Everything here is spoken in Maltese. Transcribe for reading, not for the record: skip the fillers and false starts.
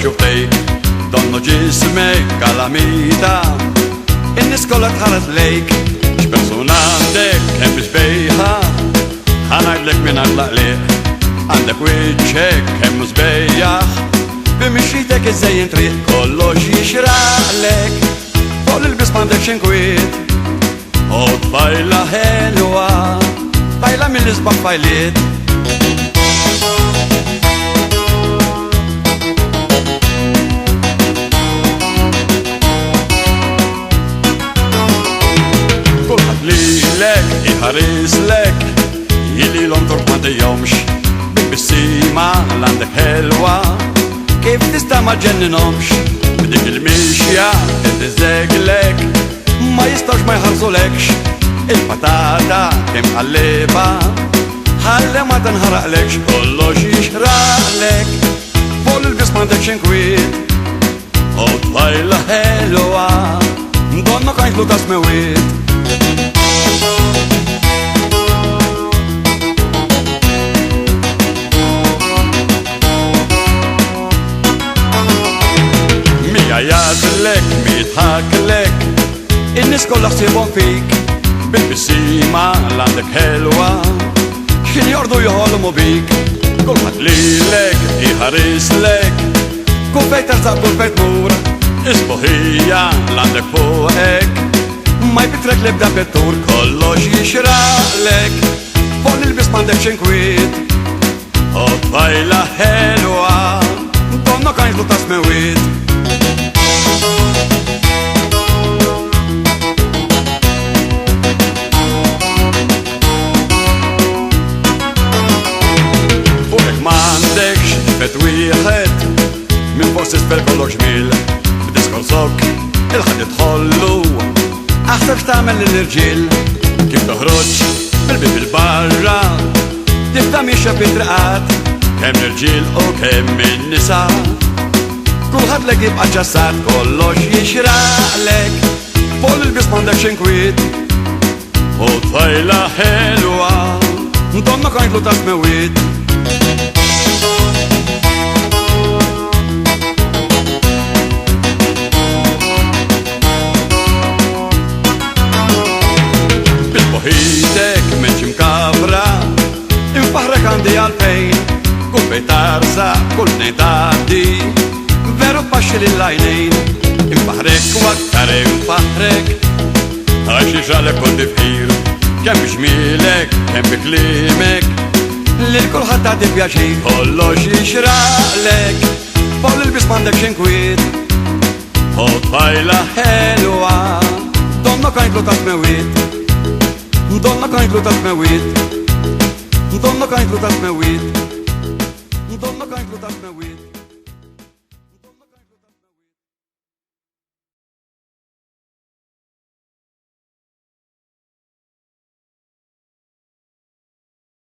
شفتيك ضن جسمك كلاميتا الناس كلها تحرت ليك شبرسون عندك كان بشبيها هنعيدلك من عطلق عندك وجهك كان مزبيح بمشيتك ازاي انتريح كلش يشرقلك فوق البس عندك شنكويت قد بايلة حلوة بايلة من الاسبوع بايلت كل حد ليلك يحرس لك يلي لون ترك ما تيومش بالسيما عندك حلوة كيف تستمع تجننهمش بدك المشية تزاجلك ما يستوش ما يحرصولكش البطاطا كم قلبة حلة ما تنهرقلكش كلش يشرقلك فوق البس ما عندك شنكويت قد بايلة حلوة ضنك عين فلوتاس مويت يعدلك ميضحكلك الناس كلها حسيبهم فيك بالبسيمة اللي عندك حلوة شين يرضوا يهضموا بيك كل حد ليلك يحرسلك كوفاية ترزق كوفاية نور اسمه هي اللي عندك فوقك ما يبترك لبدا بالطور كلش يشرقلك فوق البس ما عندك شنكويت قد بايلة حلوة ضنك عين فلوتاس مويت فتويحت من فوق تسفل كله جميل بتسكر صك الخد تدخلو أحسن تعمل للرجيل كيف تخرج بالبيت بالبرا تفهم يشرب بطرقات كم رجيل وكم من نساء كل حد لك يبقى جسد كلش يشرقلك فوق البس ما عندك شنكويت وطايلة حلوة ضنك عين فلوتاس مويت بيدك منش مكبرة انفحرك عندي عالبين كل بيت ارزق كل اتنين تعدي فيرو باشل العينين انفحرك واكتر انفحرك عايش جالك كنت بخير كان بجميلك كان بكليمك للكل حتى تبيعشي كلش يشرقلك فوق البس ما عندك شنكويت قد بايلة حلوة ضنك عين فلوتاس مويت ضنك عين فلوتاس مويت ضنك عين فلوتاس مويت ضنك عين فلوتاس مويت